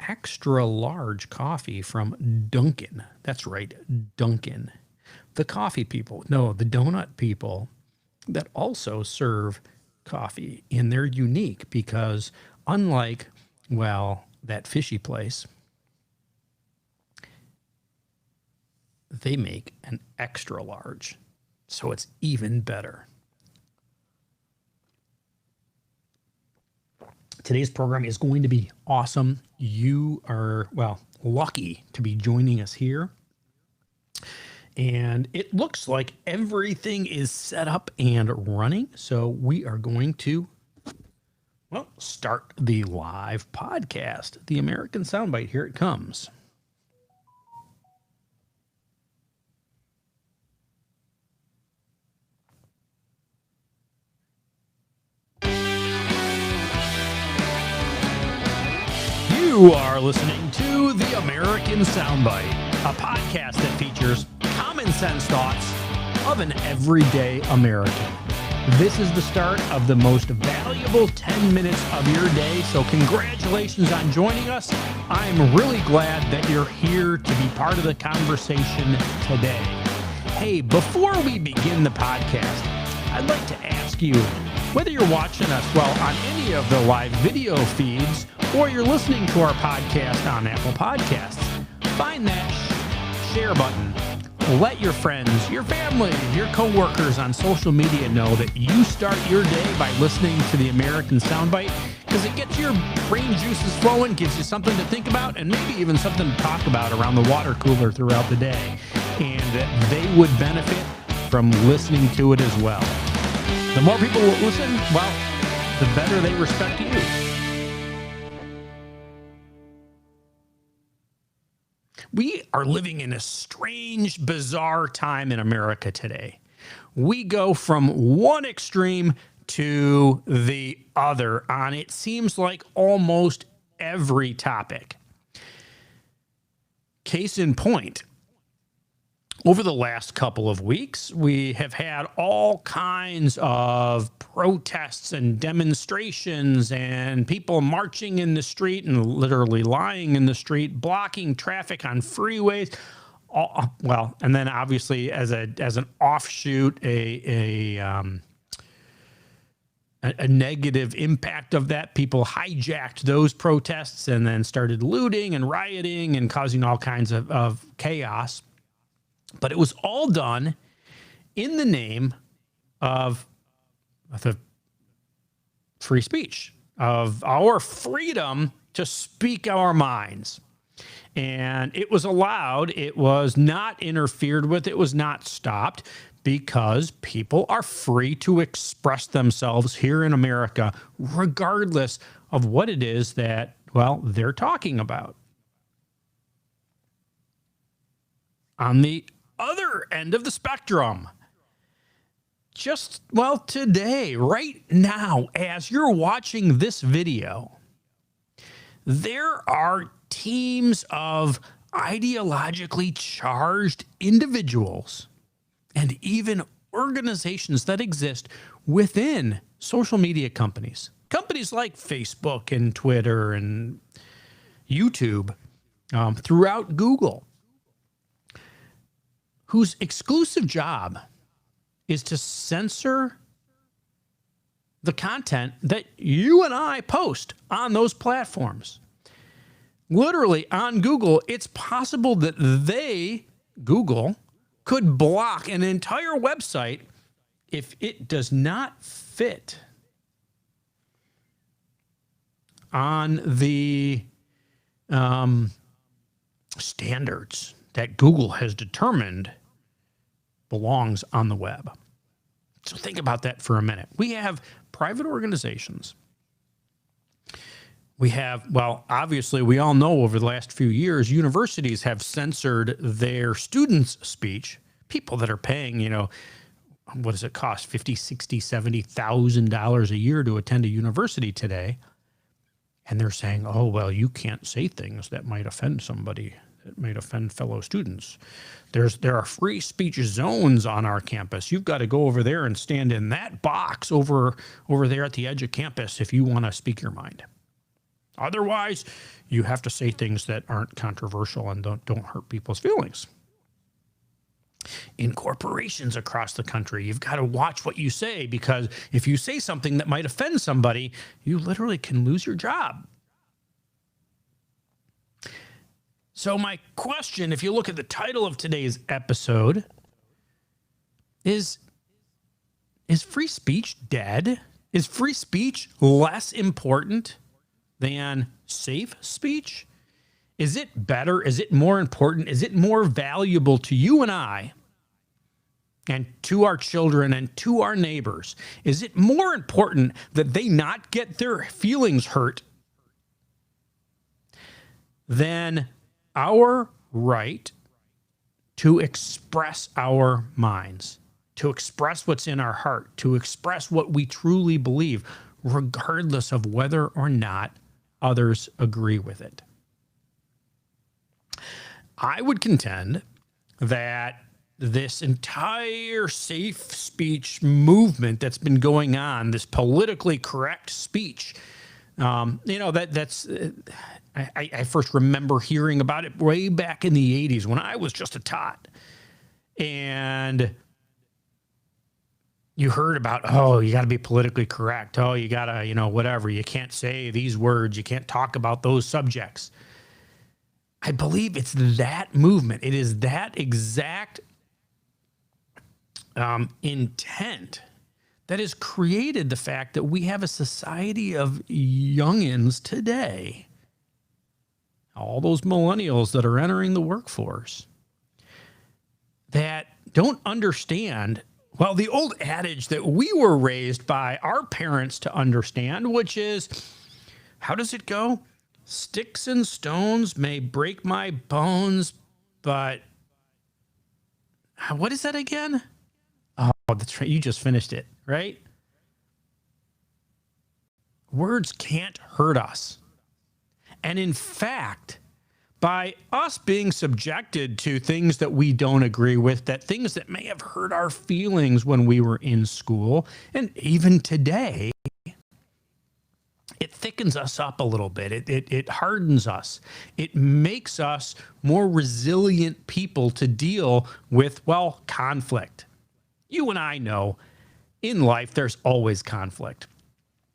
extra large coffee from Dunkin'. That's right, Dunkin'. The coffee people, no, the donut people that also serve coffee. And they're unique because, unlike, well, that fishy place, they make an extra large. So it's even better. Today's program is going to be awesome. You are, well, lucky to be joining us here. And it looks like everything is set up and running. So we are going to, well, start the live podcast, the American Soundbite. Here it comes. You are listening to the American Soundbite, a podcast that features common sense thoughts of an everyday American. This is the start of the most valuable 10 minutes of your day, so congratulations on joining us. I'm really glad that you're here to be part of the conversation today. Hey, before we begin the podcast, I'd like to ask you, whether you're watching us, well, on any of the live video feeds, or you're listening to our podcast on Apple Podcasts, find that share button. Let your friends, your family, your coworkers on social media know that you start your day by listening to the American Soundbite, because it gets your brain juices flowing, gives you something to think about, and maybe even something to talk about around the water cooler throughout the day. And that they would benefit from listening to it as well. The more people will listen, well, the better they respect you. We are living in a strange, bizarre time in America today. We go from one extreme to the other on, it seems like, almost every topic. Case in point, over the last couple of weeks, we have had all kinds of protests and demonstrations and people marching in the street and literally lying in the street, blocking traffic on freeways. Well, and then obviously as an offshoot, a negative impact of that, people hijacked those protests and then started looting and rioting and causing all kinds of chaos. But it was all done in the name of the free speech, of our freedom to speak our minds. And it was allowed. It was not interfered with. It was not stopped, because people are free to express themselves here in America, regardless of what it is that, well, they're talking about. On the other end of the spectrum, just, well, today, right now, as you're watching this video, there are teams of ideologically charged individuals and even organizations that exist within social media companies. Companies like Facebook and Twitter and YouTube, throughout Google, whose exclusive job is to censor the content that you and I post on those platforms. Literally, on Google, it's possible that Google, could block an entire website if it does not fit on the standards that Google has determined belongs on the web. So think about that for a minute. We have private organizations. We have, well, obviously, we all know over the last few years, universities have censored their students' speech. People that are paying, what does it cost? $50,000, $60,000, $70,000 a year to attend a university today. And they're saying, oh, well, you can't say things that might offend somebody. It might offend fellow students. There are free speech zones on our campus. You've got to go over there and stand in that box over there at the edge of campus if you want to speak your mind. Otherwise, you have to say things that aren't controversial and don't hurt people's feelings. In corporations across the country, you've got to watch what you say, because if you say something that might offend somebody, you literally can lose your job. So my question, if you look at the title of today's episode, is free speech dead? Is free speech less important than safe speech? Is it better? Is it more important? Is it more valuable to you and I, and to our children and to our neighbors? Is it more important that they not get their feelings hurt than our right to express our minds, to express what's in our heart, to express what we truly believe, regardless of whether or not others agree with it? I would contend that this entire safe speech movement that's been going on, this politically correct speech, I first remember hearing about it way back in the 80s when I was just a tot. And you heard about, oh, you got to be politically correct. Oh, you got to, whatever. You can't say these words. You can't talk about those subjects. I believe it's that movement. It is that exact intent that has created the fact that we have a society of youngins today, all those millennials that are entering the workforce, that don't understand, well, the old adage that we were raised by our parents to understand, which is, how does it go? Sticks and stones may break my bones, but what is that again? Oh, that's right. You just finished it, right? Words can't hurt us. And in fact, by us being subjected to things that we don't agree with, that things that may have hurt our feelings when we were in school, and even today, it thickens us up a little bit. It hardens us. It makes us more resilient people to deal with, well, conflict. You and I know in life there's always conflict.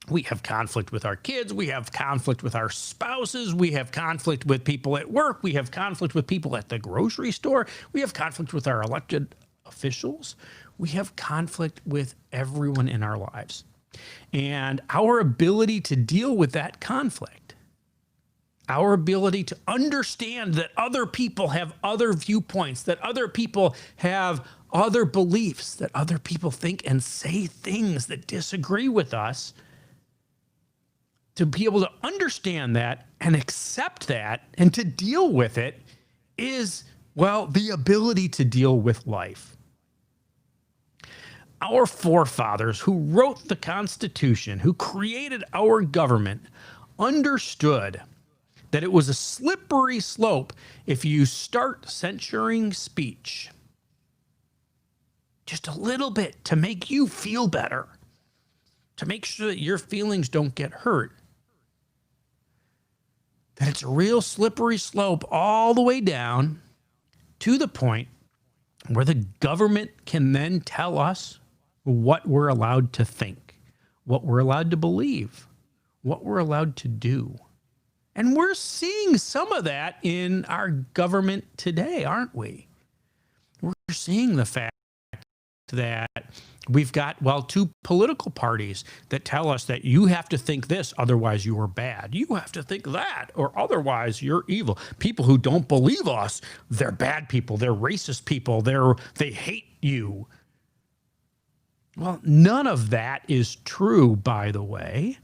We have conflict with our kids. We have conflict with our spouses. We have conflict with people at work. We have conflict with people at the grocery store. We have conflict with our elected officials. We have conflict with everyone in our lives. And our ability to deal with that conflict, our ability to understand that other people have other viewpoints, that other people have other beliefs, that other people think and say things that disagree with us, to be able to understand that and accept that and to deal with it is, well, the ability to deal with life. Our forefathers who wrote the Constitution, who created our government, understood that it was a slippery slope if you start censoring speech just a little bit to make you feel better, to make sure that your feelings don't get hurt. That it's a real slippery slope all the way down to the point where the government can then tell us what we're allowed to think, what we're allowed to believe, what we're allowed to do. And we're seeing some of that in our government today, aren't we? We're seeing the fact that we've got, well, two political parties that tell us that you have to think this, otherwise you are bad. You have to think that, or otherwise you're evil. People who don't believe us, they're bad people. They're racist people. They hate you. Well, none of that is true, by the way.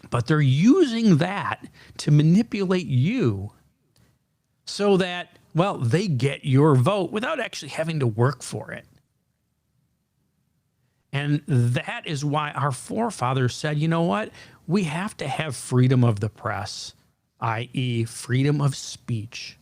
But they're using that to manipulate you so that, well, they get your vote without actually having to work for it. And that is why our forefathers said, you know what? We have to have freedom of the press, i.e. freedom of speech.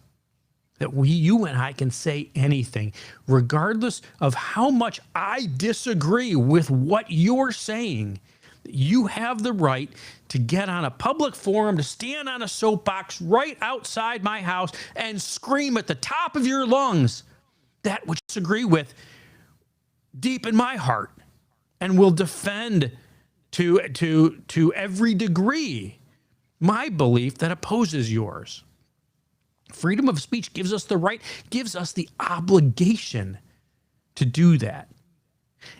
That you and I can say anything, regardless of how much I disagree with what you're saying. You have the right to get on a public forum, to stand on a soapbox right outside my house and scream at the top of your lungs that which I disagree with deep in my heart, and will defend to every degree my belief that opposes yours. Freedom of speech gives us the right, gives us the obligation to do that.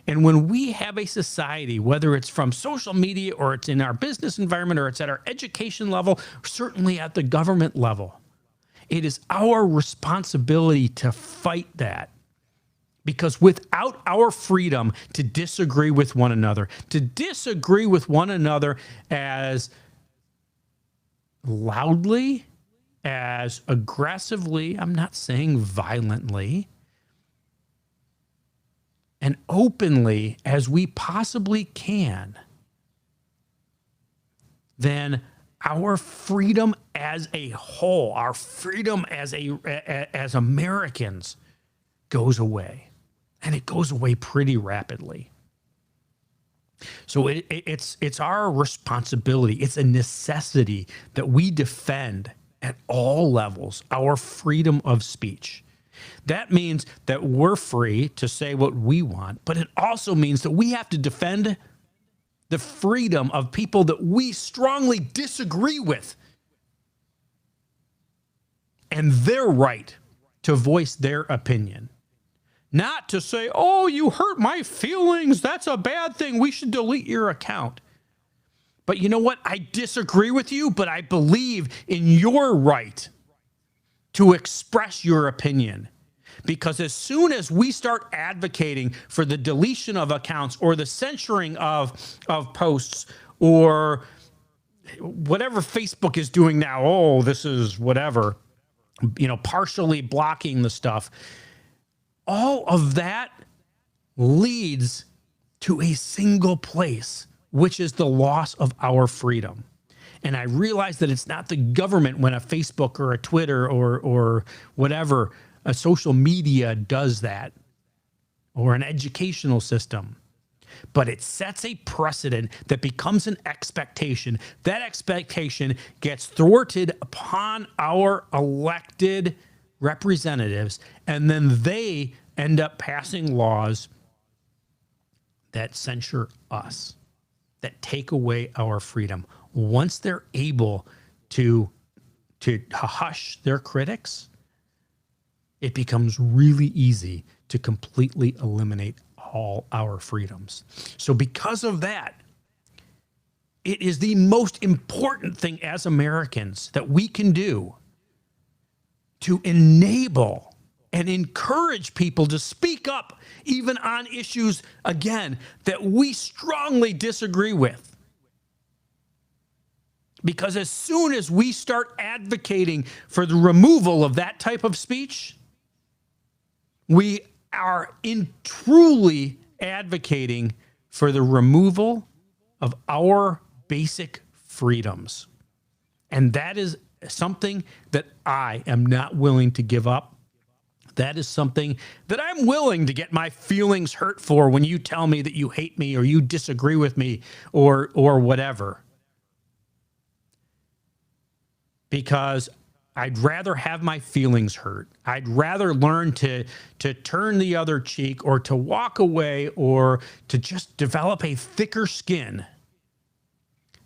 And when we have a society, whether it's from social media or it's in our business environment or it's at our education level, certainly at the government level, it is our responsibility to fight that. Because without our freedom to disagree with one another as loudly, as aggressively, I'm not saying violently, and openly as we possibly can, then our freedom as a whole, our freedom as Americans goes away. And it goes away pretty rapidly. So it's our responsibility. It's a necessity that we defend at all levels our freedom of speech. That means that we're free to say what we want, but it also means that we have to defend the freedom of people that we strongly disagree with and their right to voice their opinion. Not to say, oh, you hurt my feelings, that's a bad thing, we should delete your account. But you know what? I disagree with you, but I believe in your right to express your opinion. Because as soon as we start advocating for the deletion of accounts or the censoring of posts or whatever Facebook is doing now, oh, this is whatever, partially blocking the stuff, all of that leads to a single place, which is the loss of our freedom. And I realize that it's not the government when a Facebook or a Twitter or whatever, a social media does that, or an educational system. But it sets a precedent that becomes an expectation. That expectation gets thwarted upon our elected representatives, and then they end up passing laws that censure us, that take away our freedom. Once they're able to hush their critics, it becomes really easy to completely eliminate all our freedoms. So because of that, it is the most important thing as Americans that we can do to enable and encourage people to speak up even on issues, again, that we strongly disagree with. Because as soon as we start advocating for the removal of that type of speech, we are truly advocating for the removal of our basic freedoms. And that is something that I am not willing to give up. That is something that I'm willing to get my feelings hurt for when you tell me that you hate me or you disagree with me or whatever. Because I'd rather have my feelings hurt. I'd rather learn to turn the other cheek or to walk away or to just develop a thicker skin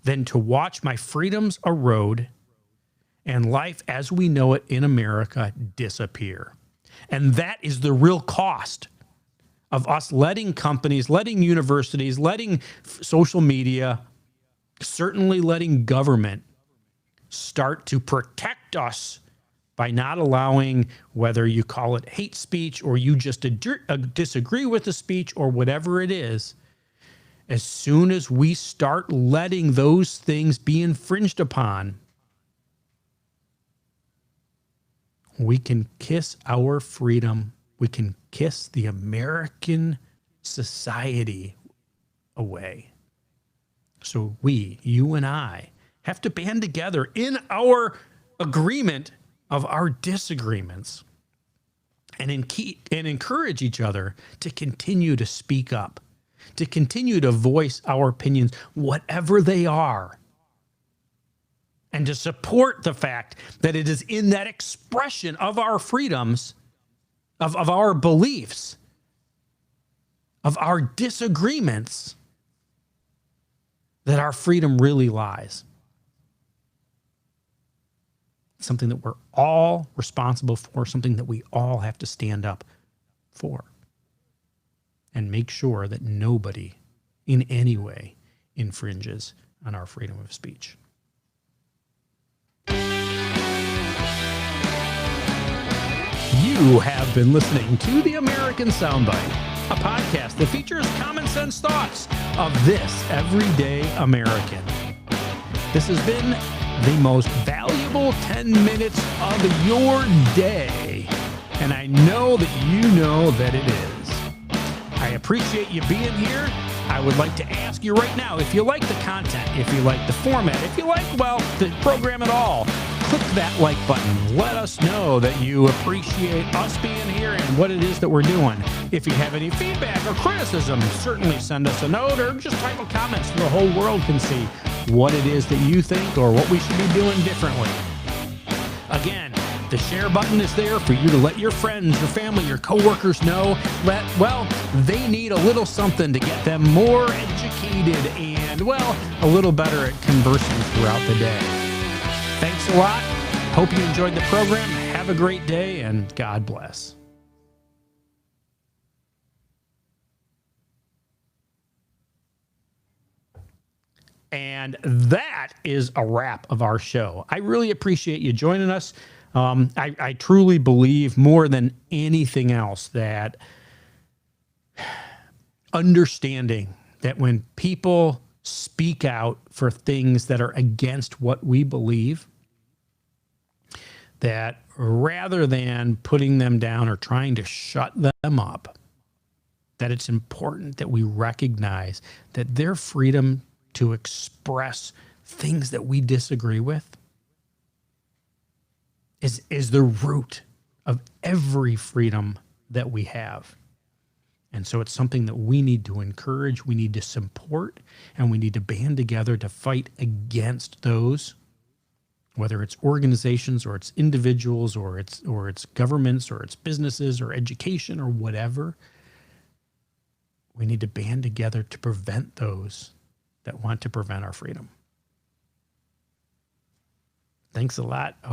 than to watch my freedoms erode and life as we know it in America disappear. And that is the real cost of us letting companies, letting universities, letting social media, certainly letting government start to protect us by not allowing, whether you call it hate speech or you just disagree with the speech or whatever it is. As soon as we start letting those things be infringed upon, we can kiss our freedom. We can kiss the American society away. So we, you and I, have to band together in our agreement of our disagreements and encourage each other to continue to speak up to continue to voice our opinions, whatever they are, and to support the fact that it is in that expression of our freedoms, of our beliefs, of our disagreements, that our freedom really lies. Something that we're all responsible for, something that we all have to stand up for and make sure that nobody in any way infringes on our freedom of speech. You have been listening to The American Soundbite, a podcast that features common sense thoughts of this everyday American. This has been the most valuable 10 minutes of your day, and I know that you know that it is. I appreciate you being here. I would like to ask you right now, if you like the content, if you like the format, if you like, well, the program at all, click that like button. Let us know that you appreciate us being here and what it is that we're doing. If you have any feedback or criticism, certainly send us a note or just type a comment so the whole world can see what it is that you think or what we should be doing differently. Again, the share button is there for you to let your friends, your family, your coworkers know that, well, they need a little something to get them more educated and, well, a little better at conversing throughout the day. Thanks a lot. Hope you enjoyed the program. Have a great day, and God bless. And that is a wrap of our show. I really appreciate you joining us. I truly believe more than anything else that understanding that when people speak out for things that are against what we believe, that rather than putting them down or trying to shut them up, that it's important that we recognize that their freedom to express things that we disagree with is the root of every freedom that we have. And so it's something that we need to encourage, we need to support, and we need to band together to fight against those, whether it's organizations or it's individuals or it's governments or it's businesses or education or whatever. We need to band together to prevent those that want to prevent our freedom. Thanks a lot. I hope